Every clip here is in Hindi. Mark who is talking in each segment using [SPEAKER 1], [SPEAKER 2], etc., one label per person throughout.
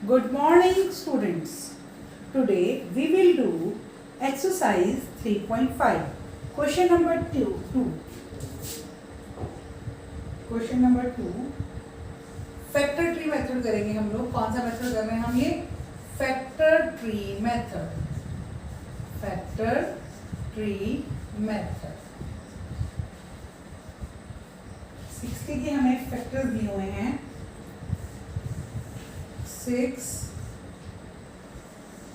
[SPEAKER 1] Good morning, students. Today we will do exercise 3.5. Question number 2. Question number 2. Factor tree method करेंगे हम लोग. कौन सा मेथड कर रहे हैं हम? ये factor tree method. Factor tree method. 60 के हमें फैक्टर्स दिए हुए हैं. 6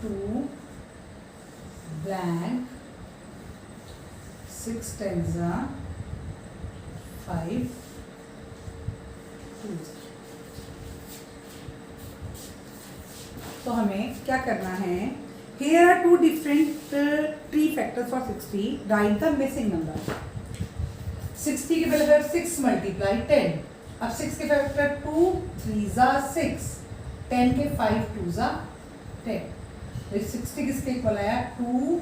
[SPEAKER 1] 2 blank 6 10s 5 2. तो हमें क्या करना है? Here are two different tree factors for 60. Write the missing number. 60 के पहले 6 multiply 10. अब 6 के फैक्टर 2 3s 6, 10 के 5 2s 10. तो 60 किसके इक्वल आया? 2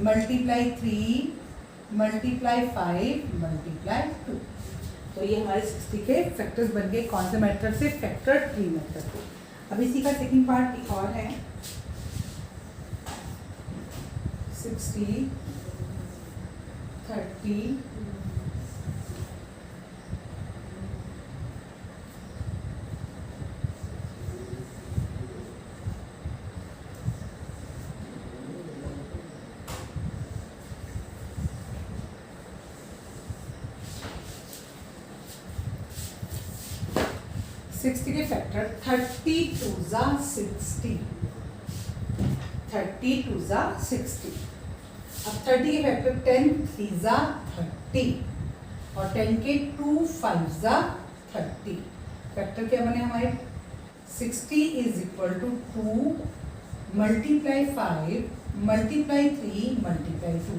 [SPEAKER 1] मल्टीप्लाई 3 मल्टीप्लाई 5 मल्टीप्लाई 2. तो ये हमारे 60 के फैक्टर्स बन गए. कौन से मेथड से? Factor tree method. अब इसी का सेकंड पार्ट एक और है. 60 30 60 के फैक्टर 32s 60. 32s 60. अब 30 के फैक्टर 10 3s 30 और 10 के 2 5s 30. फैक्टर क्या बने हमारे? 60 is equal to 2 multiply 5 multiply 3 multiply 2.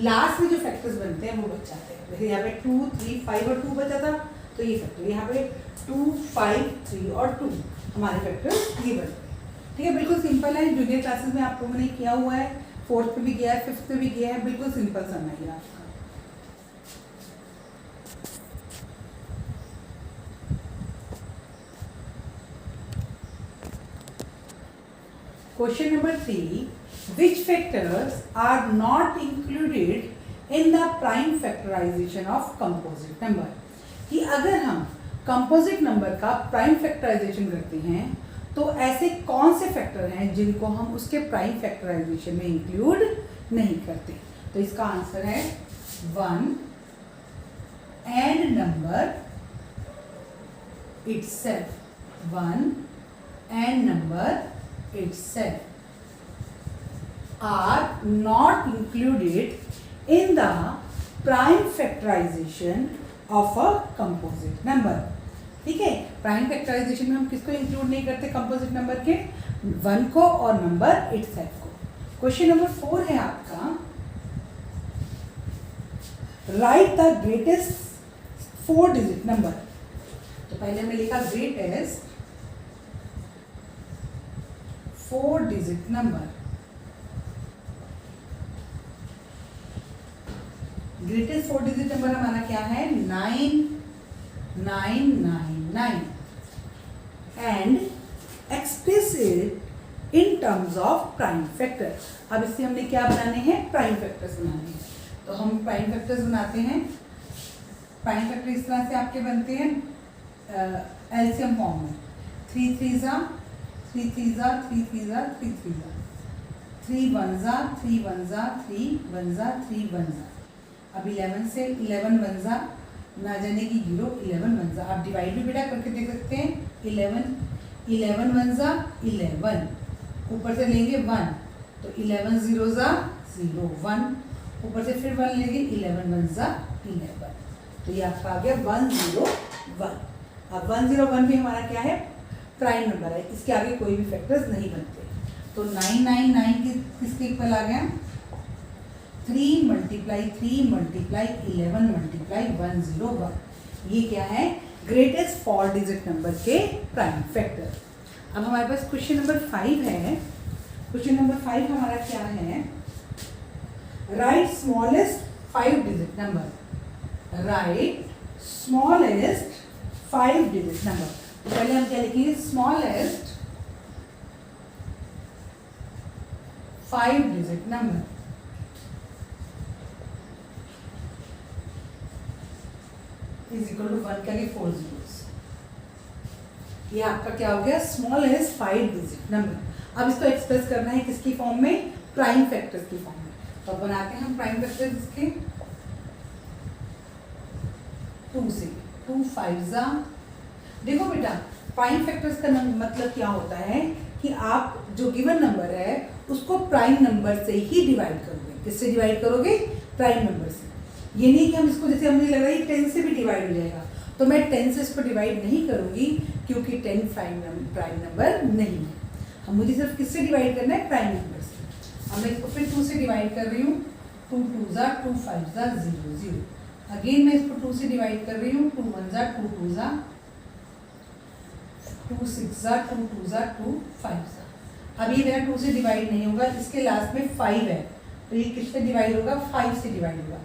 [SPEAKER 1] Last में जो फैक्टर्स बनते हैं वो बच जाते हैं. जैसे यहाँ पे 2 3 5 और 2 बचा था, तो ये फैक्टर यहाँ पे 2 5 3 और 2 हमारे फैक्टर ये बनते हैं. ठीक है, बिल्कुल सिंपल है. जूनियर क्लासेस में आप लोगों ने किया हुआ है. 4th में भी किया है, 5th में भी किया है. बिल्कुल सिंपल सा है आपका. Question number 3. Which factors are not included in the prime factorization of composite number? कि अगर हम कंपोजिट नंबर का प्राइम फैक्टराइजेशन करते हैं तो ऐसे कौन से फैक्टर हैं जिनको हम उसके प्राइम फैक्टराइजेशन में इंक्लूड नहीं करते? तो इसका आंसर है 1 and number itself. 1 and number itself are not included in the prime factorization of a composite number. ठीक है, प्राइम फैक्टराइजेशन में हम किसको इंक्लूड नहीं करते? कंपोजिट नंबर के 1 को और नंबर इटसेल्फ को. क्वेश्चन नंबर 4 है आपका. Right the greatest 4 digit number. तो पहले हमने लिखा greatest 4 digit number. Greatest 4 digit number हमारा क्या है? 9999 and express it in terms of prime factor. अब इससे हमने क्या बनाने हैं? प्राइम फैक्टर्स बनाने हैं. तो हम प्राइम फैक्टर्स बनाते हैं. प्राइम फैक्टर इस तरह से आपके बनते हैं एलसीएम फॉर्म में. 3 3s 3 3s 3 3s 3 3s 3 1s 3 1s 3 1s 3 1s. अब 11 से 11 1s ना जाने की 0 11 1s. आप डिवाइड भी बेटा करके देख सकते हैं. 11 1s 11. ऊपर से लेंगे 1 तो 11 0s 0 1. ऊपर से फिर 1 लेंगे 11 1s 11. तो ये आपका आ गया 101. अब 101 भी हमारा क्या है? प्राइम नंबर है. इसके आगे कोई भी फैक्टर्स नहीं बनते. तो 999 किसके इक्वल आ गया? 3 मल्टीप्लाई 3 मल्टीप्लाई 11 मल्टीप्लाई 101. ये क्या है? ग्रेटेस्ट 4 डिजिट नंबर के प्राइम फैक्टर. अब हमारे पास क्वेश्चन नंबर 5 है. क्वेश्चन नंबर 5 हमारा क्या है? Right smallest 5 digit number. Right smallest 5 digit number. पहले हम क्या लिखेंगे? Smallest 5 digit number is equal to 1 का 4 zeros। ये आपका क्या हो गया, स्मॉलेस्ट 5 डिजिट नंबर। अब इसको एक्सप्रेस करना है किसकी फॉर्म में, प्राइम फैक्टर्स की फॉर्म में। तो बनाते हैं हम प्राइम फैक्टर्स इसके 2 से 2 5 जा। देखो बेटा प्राइम फैक्टर्स का मतलब क्या होता है कि आप जो गिवन नंबर है उसको प्राइम नंबर से ही डिवाइड करोगे। किससे डिवाइड करोगे, प्राइम नंबर से। ये नहीं कि हम इसको, जैसे हमें लग रहा है 10 से भी डिवाइड हो जाएगा, तो मैं 10 से इसको डिवाइड नहीं करूंगी क्योंकि 10 प्राइम नंबर नहीं है। हम मुझे सिर्फ किससे डिवाइड करना है, प्राइम नंबर से। अब मैं इसको फिर 2 से डिवाइड कर रही हूँ, 2 2 जा 2 5 जा 0 0। अगेन मैं इसको 2 से डिवाइड कर रही हूँ, 2 1 जा 2 2 जा 2 6 जा 2 2 जा 2 5 जा। अब ये मेरा 2 से डिवाइड नहीं होगा, इसके लास्ट में 5 है, तो ये किससे डिवाइड होगा, 5 से डिवाइड होगा।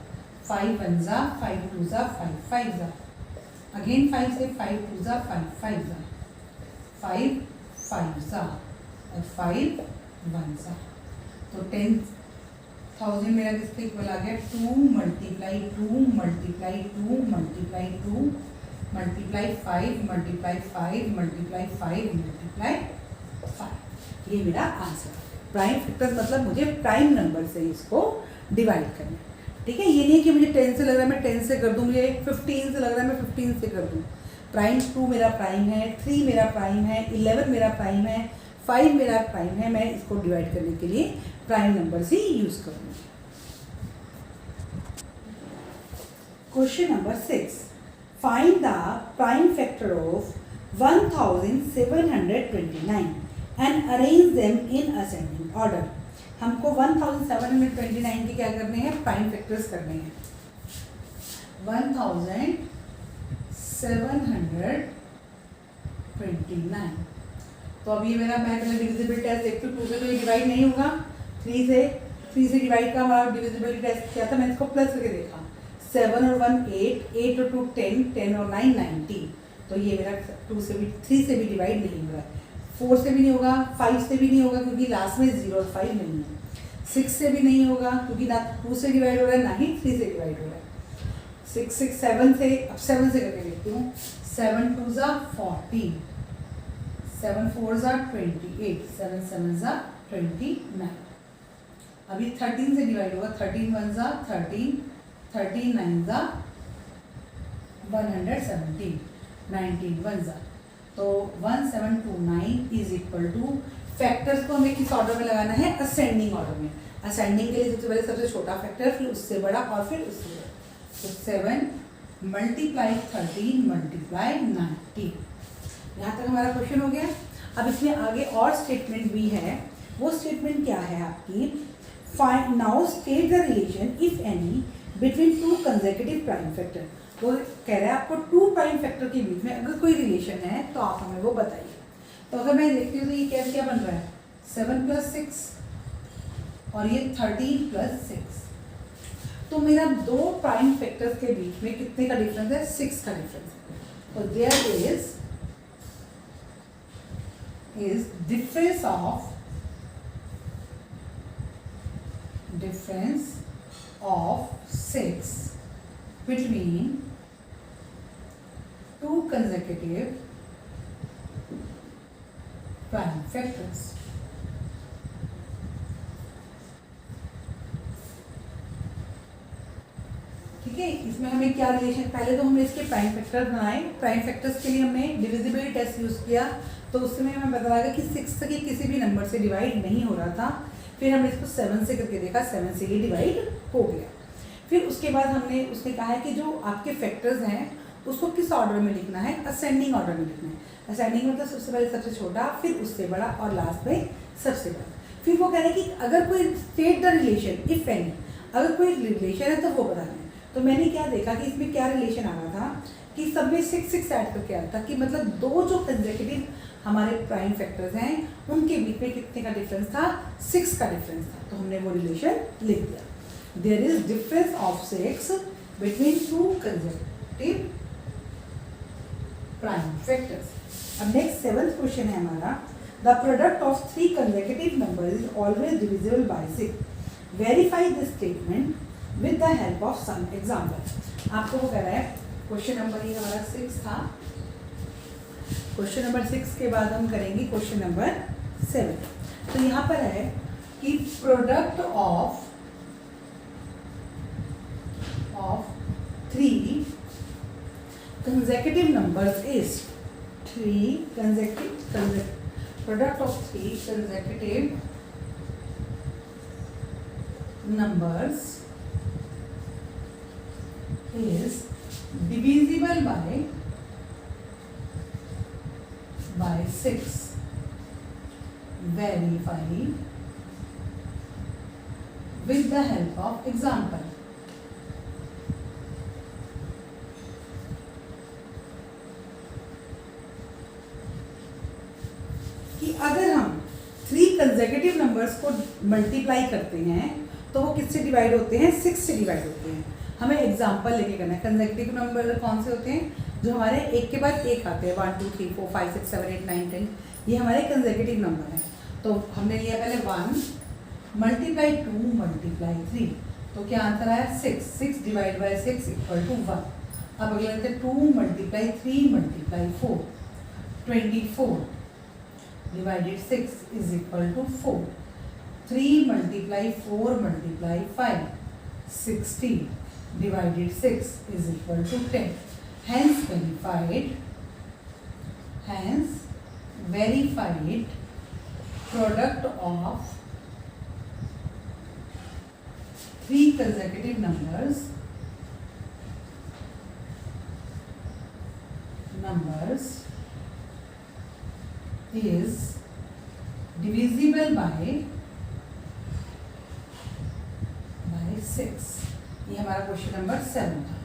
[SPEAKER 1] 5 1 जा 5 2 जा 5 5 जा। अगेन 5 से 5 2 जा 5 5 जा 5 5 जा और 5 1 जा। तो 10,000 मेरा किसके इक्वल आ गया, 2 multiply 2 multiply 2 multiply 2 multiply 5 multiply 5 multiply 5 multiply 5। ये मेरा आंसर। प्राइम फैक्टर्स मतलब मुझे प्राइम नंबर से इसको डिवाइड करना है। ठीक है, ये नहीं कि मुझे 10 से लग रहा है मैं 10 से कर दूँ, मुझे 15 से लग रहा है मैं 15 से कर दूँ। प्राइम 2 मेरा प्राइम है, 3 मेरा प्राइम है, 11 मेरा प्राइम है, 5 मेरा प्राइम है। मैं इसको डिवाइड करने के लिए प्राइम नंबर से यूज करूँगी। Question number 6, find the prime factor of 1729 and arrange them in ascending order. हमको 1729 के क्या करने हैं, प्राइम फैक्टर्स करने हैं। 1729, तो अब ये मेरा, मैं पहले डिविजिबल टेस्ट देखती हूँ। 2 से तो ये डिवाइड नहीं होगा, 3 से डिवाइड का हमारा डिविजिबिलिटी टेस्ट क्या था, मैंने इसको प्लस करके देखा। 7 और 1 8, 8 और 2 10, 10 और 9 90। तो ये मेरा 2 से भी 3 से भी डिवाइड नहीं हो रहा है, 4 से भी नहीं होगा, 5 से भी नहीं होगा क्योंकि लास्ट में 0 और 5 नहीं है, 6 से भी नहीं होगा क्योंकि ना 2 से डिवाइड हो रहा है ना ही 3 से डिवाइड हो रहा है। 6 6 7 से, अब 7 से करके देखती हूँ। 7 2 जा 40, 7 4 जा 28, 7 7 जा 29। अभी 13 से डिवाइड होगा, 13 1 जा 13, 13 9 जा 117, 19 1 जा। तो 1729 इज इक्वल टू, फैक्टर्स को हमें किस ऑर्डर में लगाना है, असेंडिंग ऑर्डर में। असेंडिंग के लिए सबसे पहले सबसे छोटा फैक्टर, फिर उससे बड़ा और फिर उससे बड़ा। तो 7 मल्टीप्लाई 13 मल्टीप्लाई 90। यहाँ तक हमारा क्वेश्चन हो गया। अब इसमें आगे और स्टेटमेंट भी है। वो स्टेटमेंट क्या है आपकी, find now state the relation if any between 2 consecutive prime factor. वो कह रहा है आपको 2 प्राइम फैक्टर के बीच में अगर कोई रिलेशन है तो आप हमें वो बताइए। तो अगर मैं देखती हूँ तो ये क्या बन रहा है, 7 + 6 और ये 13 + 6। तो मेरा 2 प्राइम फैक्टर्स के बीच में कितने का डिफरेंस है, 6 का डिफरेंस है। तो there is difference of 6 between 2 consecutive prime factors। ठीक है, इसमें हमें क्या रिलेशन, पहले तो हमने इसके प्राइम फैक्टर बनाए। प्राइम फैक्टर्स के लिए हमने डिविजिबिलिटी टेस्ट यूज किया, तो उसमें हमें बताया कि 6 के किसी भी नंबर से डिवाइड नहीं हो रहा था। फिर हमने इसको 7 से करके देखा, 7 से ये डिवाइड हो गया। फिर उसके बाद हमने उसने कहा है कि जो आपके फैक्टर्स हैं उसको किस ऑर्डर में लिखना है, असेंडिंग ऑर्डर में लिखना है। असेंडिंग मतलब सबसे पहले सबसे छोटा, फिर उससे बड़ा और लास्ट में सबसे बड़ा। फिर वो कह रहे हैं कि अगर कोई state the relation if any, अगर कोई रिलेशन है तो वो बताना है। तो मैंने क्या देखा कि इसमें क्या रिलेशन आ रहा था कि सब में 6 6 ऐड करके आ रहा था, कि मतलब 2 जो कंसेक्यूटिव हमारे प्राइम फैक्टर्स हैं उनके बीच में कितने का डिफरेंस था, 6 का डिफरेंस था। तो हमने वो रिलेशन लिख दिया। There is difference of 6 between 2 consecutive prime factors। अब नेक्स्ट 7th क्वेश्चन है हमारा, the product of 3 consecutive numbers is always divisible by 6. Verify this statement with the help of some example. आपको वो कह रहा है क्वेश्चन नंबर ये हमारा 6 था, क्वेश्चन नंबर 6 के बाद हम करेंगे क्वेश्चन नंबर 7. तो यहाँ पर है कि product of 3 consecutive numbers is product of 3 consecutive numbers is divisible by 6. Verify with the help of example. कि अगर हम 3 कंसेक्यूटिव नंबर्स को मल्टीप्लाई करते हैं तो वो किससे डिवाइड होते हैं? 6 से डिवाइड होते हैं. हमें एग्जांपल लेके करना है. कंसेक्यूटिव नंबर कौन से होते हैं? जो हमारे एक के बाद एक आते हैं. 1 2 3 4 5 6 7 8 9 10 ये हमारे कंसेक्यूटिव नंबर हैं. तो हमने लिया पहले 1 मल्टीप्लाई 2 मल्टीप्लाई 3, तो क्या आंसर आया? 6. 6 डिवाइड बाई 6 इक्वल टू 1. अब अगले लेते हैं 2 multiply 3 multiply 4, 24 divided 6 is equal to 4. 3 multiply 4 multiply 5, 60 divided 6 is equal to 10. Hence verified product of 3 consecutive numbers is divisible by 6. ये हमारा क्वेश्चन नंबर 7 था.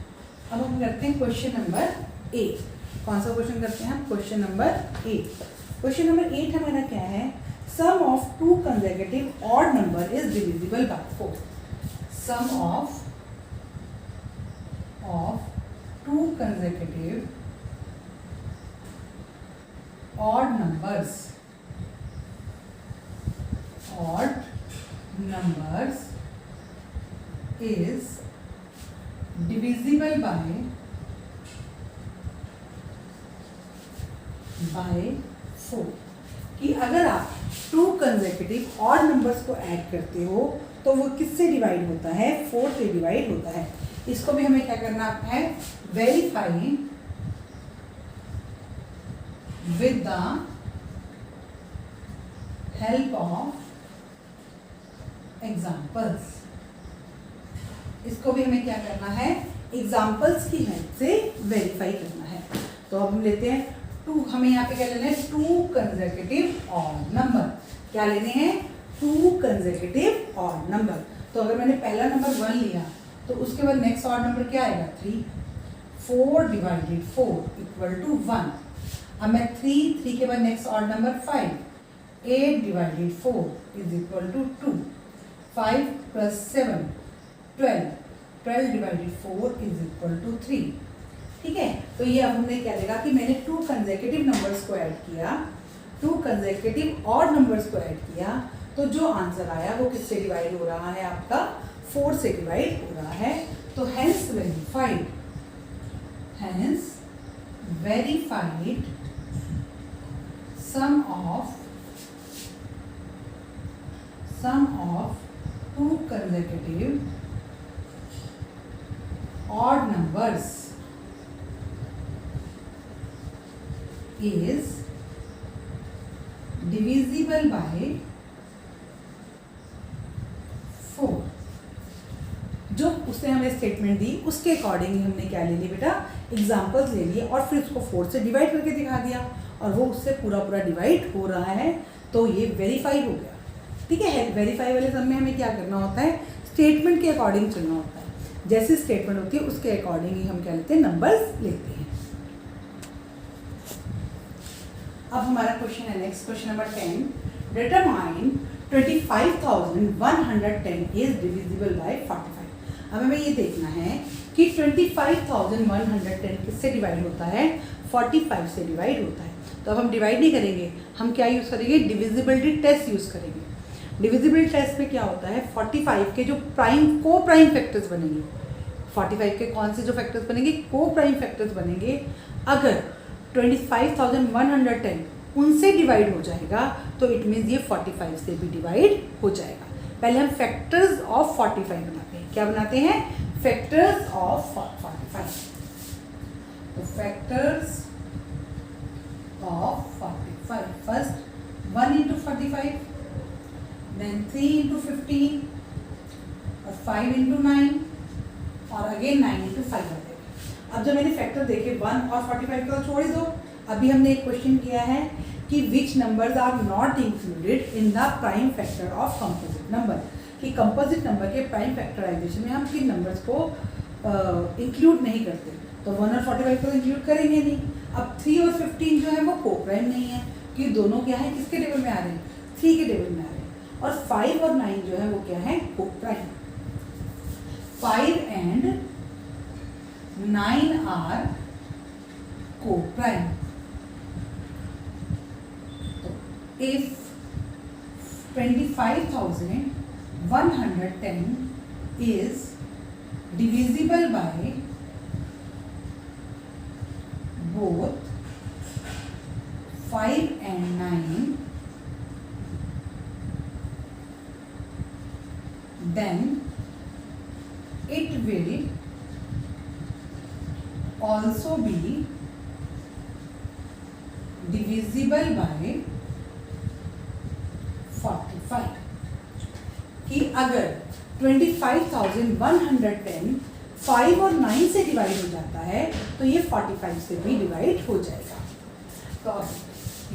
[SPEAKER 1] अब हम करते हैं क्वेश्चन नंबर 8. कौन सा क्वेश्चन करते हैं हम? Question number 8. क्वेश्चन नंबर 8 हमारा क्या है? Sum of 2 consecutive odd number is divisible by 4. Sum of 2 consecutive odd numbers is divisible by 4. कि अगर आप 2 consecutive odd numbers को ऐड करते हो तो वो किससे डिवाइड होता है? 4 से डिवाइड होता है. इसको भी हमें क्या करना है? Verify with the help of examples. इसको भी हमें क्या करना है? एग्जाम्पल्स की हेल्प से वेरीफाई करना है. तो अब हम लेते हैं 2. हमें यहाँ पे क्या लेना है? 2 consecutive odd number. क्या लेने हैं? 2 consecutive odd number. तो अगर मैंने पहला नंबर 1 लिया तो उसके बाद नेक्स्ट ऑड नंबर क्या आएगा? 3. 4 डिवाइडेड 4 इक्वल टू 1. अब मैं 3 के बाद next odd number 5. 8 divided 4 is equal to 2. 5 plus 7 12 divided 4 is equal to 3. ठीक है. तो ये अब हमने क्या देखा कि मैंने 2 कंसेक्यूटिव नंबर्स को ऐड किया, 2 कंसेक्यूटिव ऑड नंबर्स को ऐड किया, तो जो आंसर आया वो किससे डिवाइड हो रहा है? आपका 4 से डिवाइड हो रहा है. तो hence verified sum of 2 consecutive odd numbers is divisible by 4. जो उसने हमें स्टेटमेंट दी उसके अकॉर्डिंग हमने क्या ले लिया बेटा? एग्जाम्पल्स ले लिए और फिर उसको 4 से डिवाइड करके दिखा दिया और वो उससे पूरा डिवाइड हो रहा है. तो ये वेरीफाई हो गया. ठीक है. वेरीफाई वाले सम में हमें क्या करना होता है? स्टेटमेंट के अकॉर्डिंग चलना होता है. जैसी स्टेटमेंट होती है उसके अकॉर्डिंग ही हम क्या लेते हैं? नंबर्स लेते हैं. अब हमारा क्वेश्चन है next question number 10. Determine 25,110 is divisible by 45. अब हमें ये देखना है कि 25,110 किससे डिवाइड होता है? 45 से डिवाइड होता है. तो अब हम डिवाइड नहीं करेंगे, हम क्या यूज़ करेंगे, डिविजिबिलिटी टेस्ट यूज़ करेंगे। डिविजिबिलिटी टेस्ट में क्या होता है, 45 के जो को प्राइम फैक्टर्स बनेंगे, 45 के कौन से जो फैक्टर्स बनेंगे, को प्राइम फैक्टर्स बनेंगे, अगर 25,110 उनसे डिवाइड हो जाएगा तो इट मीन्स ये 45 से भी डिवाइड हो जाएगा। पहले हम फैक्टर्स ऑफ 45 बनाते हैं। क्या बनाते हैं, फैक्टर्स ऑफ 45। तो factors of 45, first 1 into 45, then 3 into 15, और 5 into 9, और अगेन 9 into 5 आते हैं। अब जब मैंने फैक्टर देखे 1 और 45 का तो छोड़ ही दो, अभी हमने एक क्वेश्चन किया है कि which numbers are not included in the prime factor of composite number, कि कंपोजिट नंबर के प्राइम फैक्टराइजेशन में हम किन नंबर्स को इंक्लूड नहीं करते। तो 1 और 45 को इंक्लूड करेंगे नहीं। अब 3 और 15 जो है वो को प्राइम नहीं है, क्योंकि दोनों क्या है, किसके टेबल में आ रहे हैं, 3 के टेबल में आ रहे हैं। और 5 और 9 जो है वो क्या है, को प्राइम। 5 and 9 आर को प्राइम। तो if 25,110 is divisible by both 5 and 9, then it will also be divisible by 45, कि अगर 25,110 5 और 9 से डिवाइड हो जाता है तो ये 45 से भी डिवाइड हो जाएगा। तो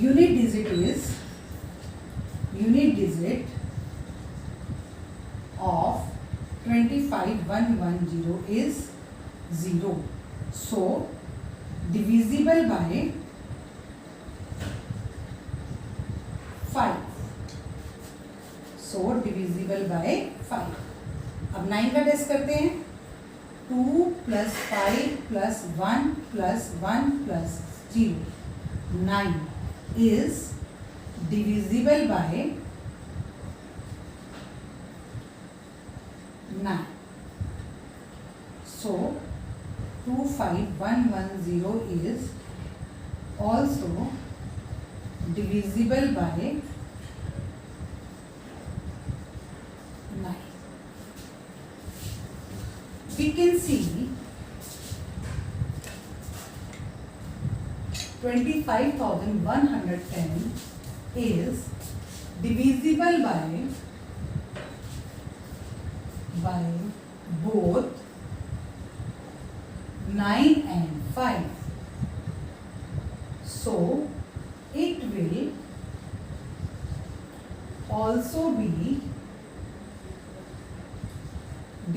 [SPEAKER 1] unit digit of 25,110 is 0, so divisible by 5, so divisible by 5। अब 9 का टेस्ट करते हैं। 2 + 5 + 1 + 1 + 0, 9 is divisible by 9, so 25,110 is also divisible by 9. We can see 25,110 is divisible by both 9 and 5, so it will also be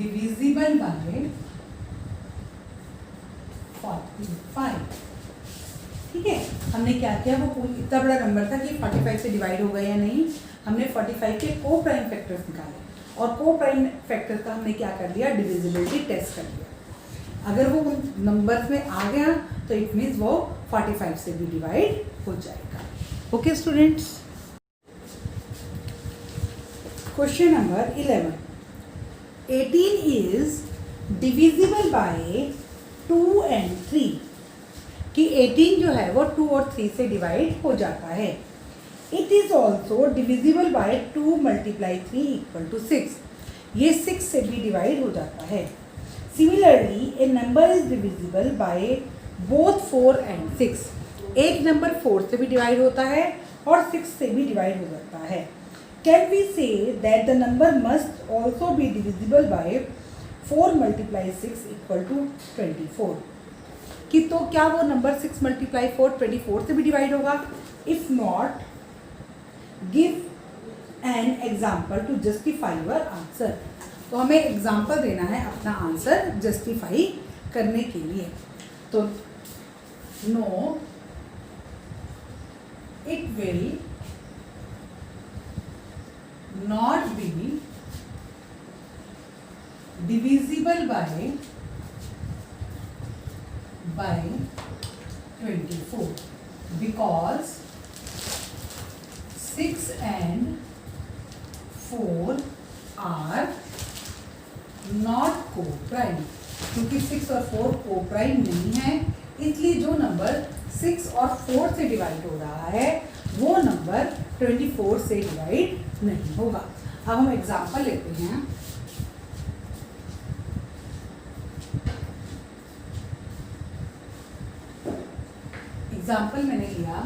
[SPEAKER 1] divisible by 45। ठीक है, हमने क्या किया, वो इतना बड़ा नंबर था कि 45 से डिवाइड हो गया या नहीं, हमने 45 के को प्राइम फैक्टर्स निकाले और को प्राइम फैक्टर का हमने क्या कर लिया, डिविजिबिलिटी टेस्ट कर लिया। अगर वो उन नंबर्स में आ गया तो इट मीन्स वो 45 से भी डिवाइड हो जाएगा। Okay students, question number 11, 18 is divisible by 2 and 3, कि 18 जो है वो 2 और 3 से डिवाइड हो जाता है। It is also divisible by 2 × 3 = 6, ये 6 से भी डिवाइड हो जाता है। Similarly A number is divisible by both 4 and 6, एक नंबर 4 से भी डिवाइड होता है और 6 से भी डिवाइड हो जाता है। Can we say that the number must also be divisible by 4 × 6 = 24, कि तो क्या वो नंबर 6 × 4 24 से भी डिवाइड होगा? If not, give an example to justify your answer. तो हमें एग्जाम्पल देना है अपना आंसर जस्टिफाई करने के लिए। तो no, it will not be divisible by 24 because 6 and 4 are not co-prime। क्योंकि 6 और 4 co-prime नहीं है, इसलिए जो नंबर 6 और 4 से डिवाइड हो रहा है वो नंबर 24 से डिवाइड नहीं होगा। अब हम एग्जाम्पल लेते हैं। एग्जाम्पल मैंने लिया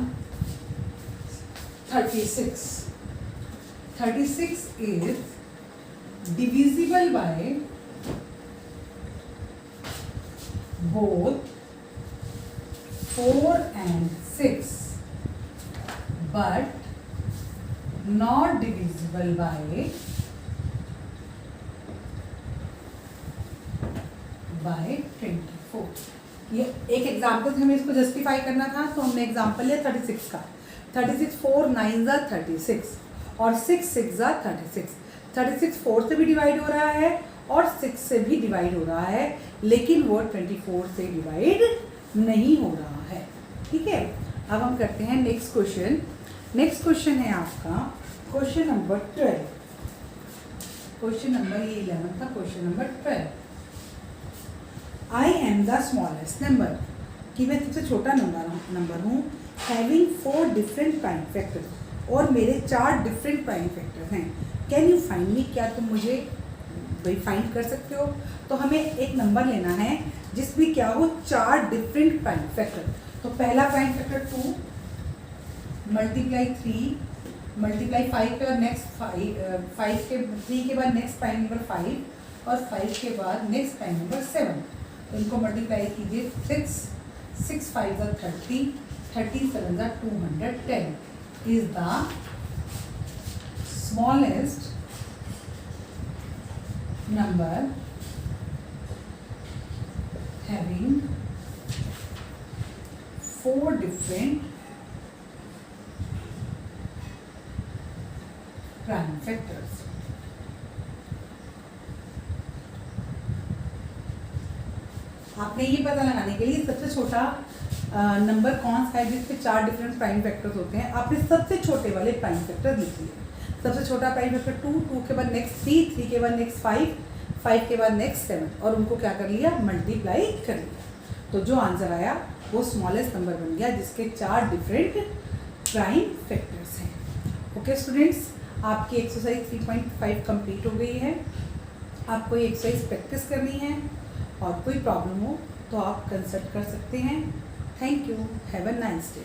[SPEAKER 1] 36। 36 is divisible by both 4 and 6 but not divisible by by 24। ये एक एग्जाम्पल से हमें इसको जस्टिफाई करना था, तो हमने एग्जाम्पल लिया 36 का। 36 4 9 जा 36 और 6 6 जा 36। 36 4 से भी डिवाइड हो रहा है और 6 से भी डिवाइड हो रहा है, लेकिन वो 24 से डिवाइड नहीं हो रहा है। ठीक है, अब हम करते हैं नेक्स्ट क्वेश्चन। नेक्स्ट क्वेश्चन है आपका क्वेश्चन नंबर 12। क्वेश्चन नंबर ये 11 था, question number 12। I am the smallest number, कि मैं सबसे छोटा नंबर हूँ, हैविंग 4 डिफरेंट प्राइम फैक्टर्स, और मेरे 4 डिफरेंट प्राइम फैक्टर्स हैं। कैन यू फाइंड मी, क्या तुम मुझे भाई फाइंड कर सकते हो? तो हमें एक नंबर लेना है जिसमें क्या हो 4 डिफरेंट प्राइम फैक्टर। तो पहला प्राइम फैक्टर 2 मल्टीप्लाई 3 मल्टीप्लाई 5 के बाद नेक्स्ट 5 के 3 के बाद नेक्स्ट प्राइम नंबर 5 और 5 के बाद नेक्स्ट प्राइम नंबर 7। तो इनको मल्टीप्लाई कीजिए 6 5 जा 30 37 जा 210 is the smallest number having 4 different prime factors। आपने ये पता लगाने के लिए सबसे छोटा नंबर कौन सा है जिसके 4 डिफरेंट प्राइम फैक्टर्स होते हैं, आपने सबसे छोटे वाले प्राइम फैक्टर लिख लिए। सबसे छोटा प्राइम फैक्टर 2 2 के बाद नेक्स्ट 3 3 के बाद नेक्स्ट 5 5 के बाद नेक्स्ट 7 और उनको क्या कर लिया, मल्टीप्लाई कर लिया। तो जो आंसर आया वो स्मॉलेस्ट नंबर बन गया जिसके 4 डिफरेंट प्राइम फैक्टर्स हैं। ओके स्टूडेंट्स, आपकी एक्सरसाइज 3.5 कंप्लीट हो गई है। आपको ये एक्सरसाइज प्रैक्टिस करनी है और कोई प्रॉब्लम हो तो आप कंसल्ट कर सकते हैं। Thank you, have a nice day.